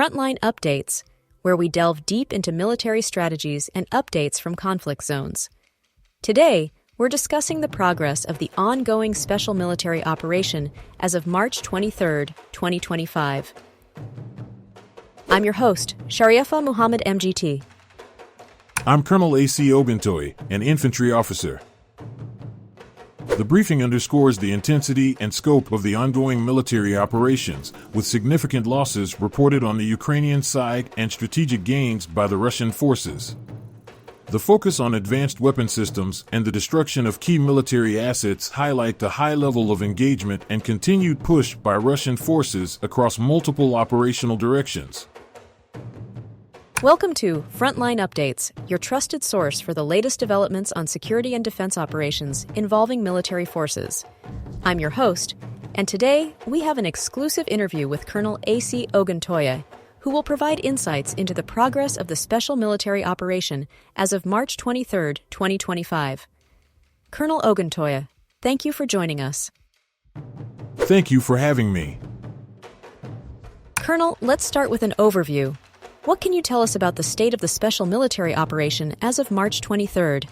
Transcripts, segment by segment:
Frontline Updates, where we delve deep into military strategies and updates from conflict zones. Today, we're discussing the progress of the ongoing special military operation as of March 23, 2025. I'm your host, Sharifa Muhammad MGT. I'm Colonel A.C. Oguntoye, an infantry officer. The briefing underscores the intensity and scope of the ongoing military operations, with significant losses reported on the Ukrainian side and strategic gains by the Russian forces. The focus on advanced weapon systems and the destruction of key military assets highlight the high level of engagement and continued push by Russian forces across multiple operational directions. Welcome to Frontline Updates, your trusted source for the latest developments on security and defense operations involving military forces. I'm your host, and today we have an exclusive interview with Colonel A.C. Oguntoye, who will provide insights into the progress of the special military operation as of March 23, 2025. Colonel Oguntoye, thank you for joining us. Thank you for having me. Colonel, let's start with an overview. What can you tell us about the state of the special military operation as of March 23rd?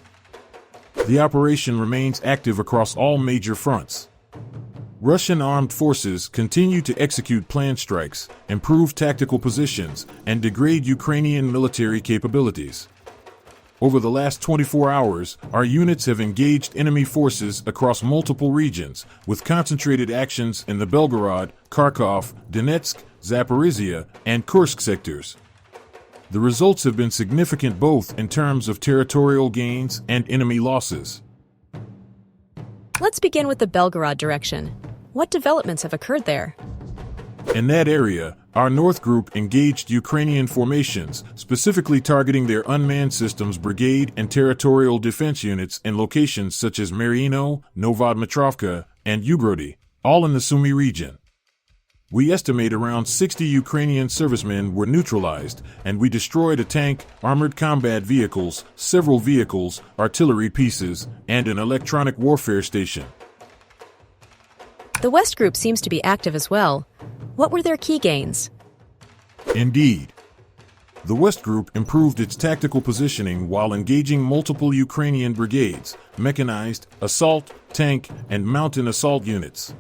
The operation remains active across all major fronts. Russian armed forces continue to execute planned strikes, improve tactical positions, and degrade Ukrainian military capabilities. Over the last 24 hours, our units have engaged enemy forces across multiple regions, with concentrated actions in the Belgorod, Kharkov, Donetsk, Zaporizhia, and Kursk sectors. The results have been significant both in terms of territorial gains and enemy losses. Let's begin with the Belgorod direction. What developments have occurred there? In that area, our North Group engaged Ukrainian formations, specifically targeting their unmanned systems brigade and territorial defense units in locations such as Marino, Novodmitrovka, and Ugrody, all in the Sumy region. We estimate around 60 Ukrainian servicemen were neutralized, and we destroyed a tank, armored combat vehicles, several vehicles, artillery pieces, and an electronic warfare station. The West Group seems to be active as well. What were their key gains? Indeed. The West Group improved its tactical positioning while engaging multiple Ukrainian brigades, mechanized, assault, tank, and mountain assault units.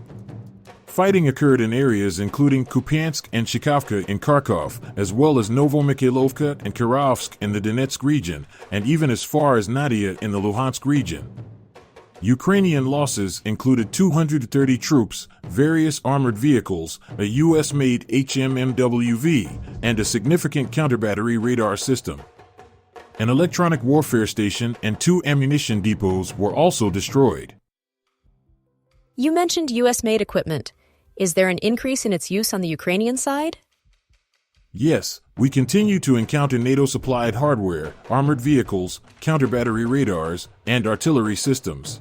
Fighting occurred in areas including Kupiansk and Shikhavka in Kharkov, as well as Novomikhailovka and Kirovsk in the Donetsk region, and even as far as Nadia in the Luhansk region. Ukrainian losses included 230 troops, various armored vehicles, a U.S.-made HMMWV, and a significant counterbattery radar system. An electronic warfare station and 2 ammunition depots were also destroyed. You mentioned U.S.-made equipment. Is there an increase in its use on the Ukrainian side? Yes, we continue to encounter NATO-supplied hardware, armored vehicles, counter-battery radars, and artillery systems.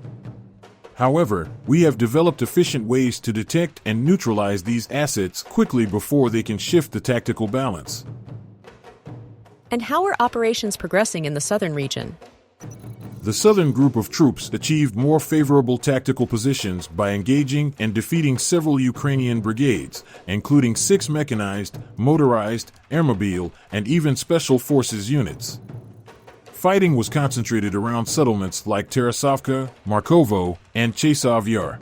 However, we have developed efficient ways to detect and neutralize these assets quickly before they can shift the tactical balance. And how are operations progressing in the southern region? The southern group of troops achieved more favorable tactical positions by engaging and defeating several Ukrainian brigades, including 6 mechanized, motorized, airmobile, and even special forces units. Fighting was concentrated around settlements like Tarasovka, Markovo, and Chasov Yar.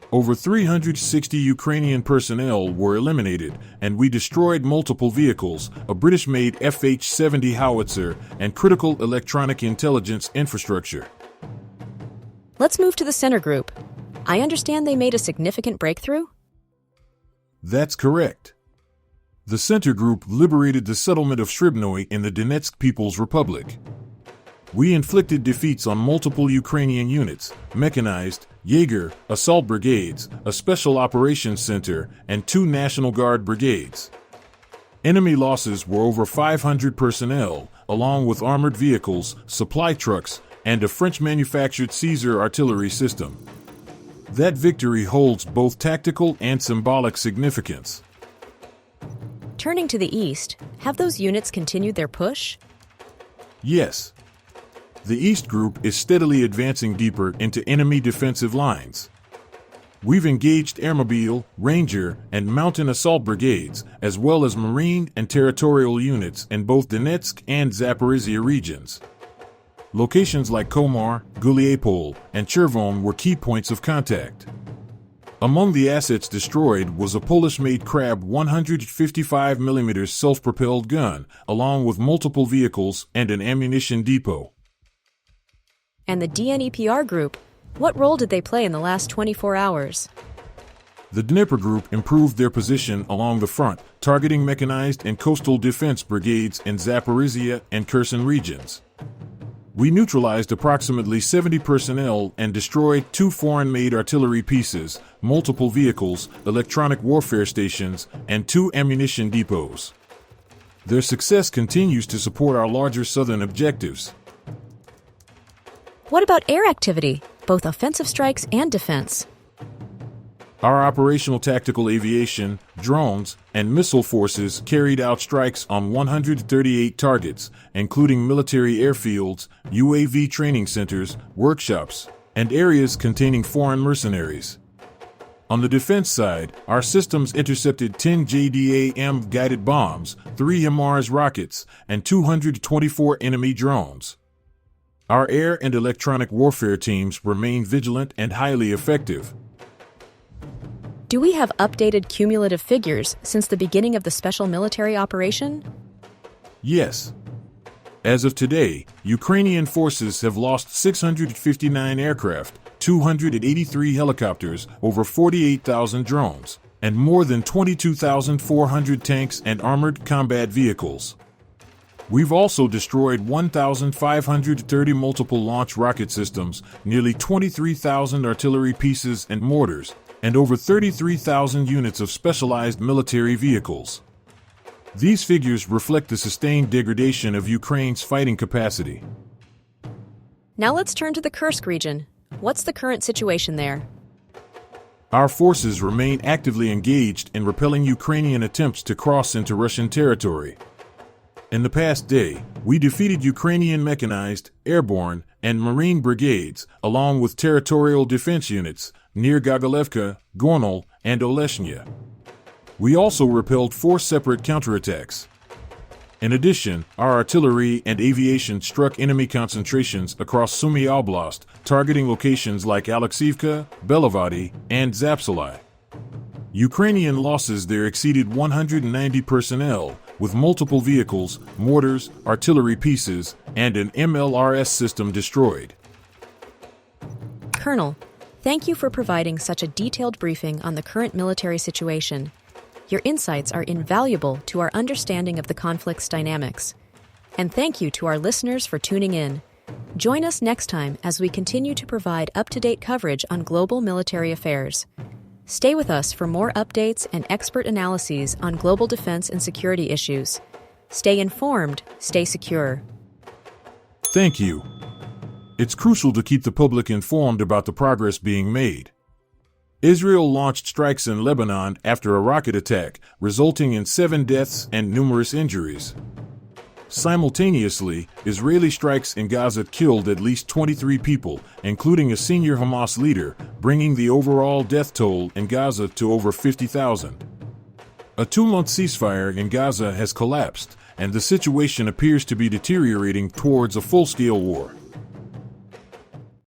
Over 360 Ukrainian personnel were eliminated, and we destroyed multiple vehicles, a British-made FH-70 howitzer, and critical electronic intelligence infrastructure. Let's move to the center group. I understand they made a significant breakthrough? That's correct. The center group liberated the settlement of Shribnoy in the Donetsk People's Republic. We inflicted defeats on multiple Ukrainian units, mechanized, Jaeger, assault brigades, a special operations center, and 2 National Guard brigades. Enemy losses were over 500 personnel, along with armored vehicles, supply trucks, and a French-manufactured Caesar artillery system. That victory holds both tactical and symbolic significance. Turning to the east, have those units continued their push? Yes. The East Group is steadily advancing deeper into enemy defensive lines. We've engaged airmobile, ranger, and mountain assault brigades, as well as marine and territorial units in both Donetsk and Zaporizhia regions. Locations like Komar, Guliapol, and Chervon were key points of contact. Among the assets destroyed was a Polish-made Krab 155mm self-propelled gun, along with multiple vehicles and an ammunition depot. And the DNEPR group, what role did they play in the last 24 hours? The Dnipro Group improved their position along the front, targeting mechanized and coastal defense brigades in Zaporizhia and Kherson regions. We neutralized approximately 70 personnel and destroyed 2 foreign-made artillery pieces, multiple vehicles, electronic warfare stations, and 2 ammunition depots. Their success continues to support our larger southern objectives. What about air activity, both offensive strikes and defense? Our operational tactical aviation, drones, and missile forces carried out strikes on 138 targets, including military airfields, UAV training centers, workshops, and areas containing foreign mercenaries. On the defense side, our systems intercepted 10 JDAM guided bombs, 3 HIMARS rockets, and 224 enemy drones. Our air and electronic warfare teams remain vigilant and highly effective. Do we have updated cumulative figures since the beginning of the special military operation? Yes. As of today, Ukrainian forces have lost 659 aircraft, 283 helicopters, over 48,000 drones, and more than 22,400 tanks and armored combat vehicles. We've also destroyed 1,530 multiple launch rocket systems, nearly 23,000 artillery pieces and mortars, and over 33,000 units of specialized military vehicles. These figures reflect the sustained degradation of Ukraine's fighting capacity. Now let's turn to the Kursk region. What's the current situation there? Our forces remain actively engaged in repelling Ukrainian attempts to cross into Russian territory. In the past day, we defeated Ukrainian mechanized, airborne, and marine brigades, along with territorial defense units, near Gogolevka, Gornal, and Oleshnya. We also repelled 4 separate counterattacks. In addition, our artillery and aviation struck enemy concentrations across Sumy Oblast, targeting locations like Alexivka, Belovody, and Zapsali. Ukrainian losses there exceeded 190 personnel, with multiple vehicles, mortars, artillery pieces, and an MLRS system destroyed. Colonel, thank you for providing such a detailed briefing on the current military situation. Your insights are invaluable to our understanding of the conflict's dynamics. And thank you to our listeners for tuning in. Join us next time as we continue to provide up-to-date coverage on global military affairs. Stay with us for more updates and expert analyses on global defense and security issues. Stay informed, stay secure. Thank you. It's crucial to keep the public informed about the progress being made. Israel launched strikes in Lebanon after a rocket attack, resulting in 7 deaths and numerous injuries. Simultaneously, Israeli strikes in Gaza killed at least 23 people, including a senior Hamas leader, bringing the overall death toll in Gaza to over 50,000. A 2-month ceasefire in Gaza has collapsed, and the situation appears to be deteriorating towards a full-scale war.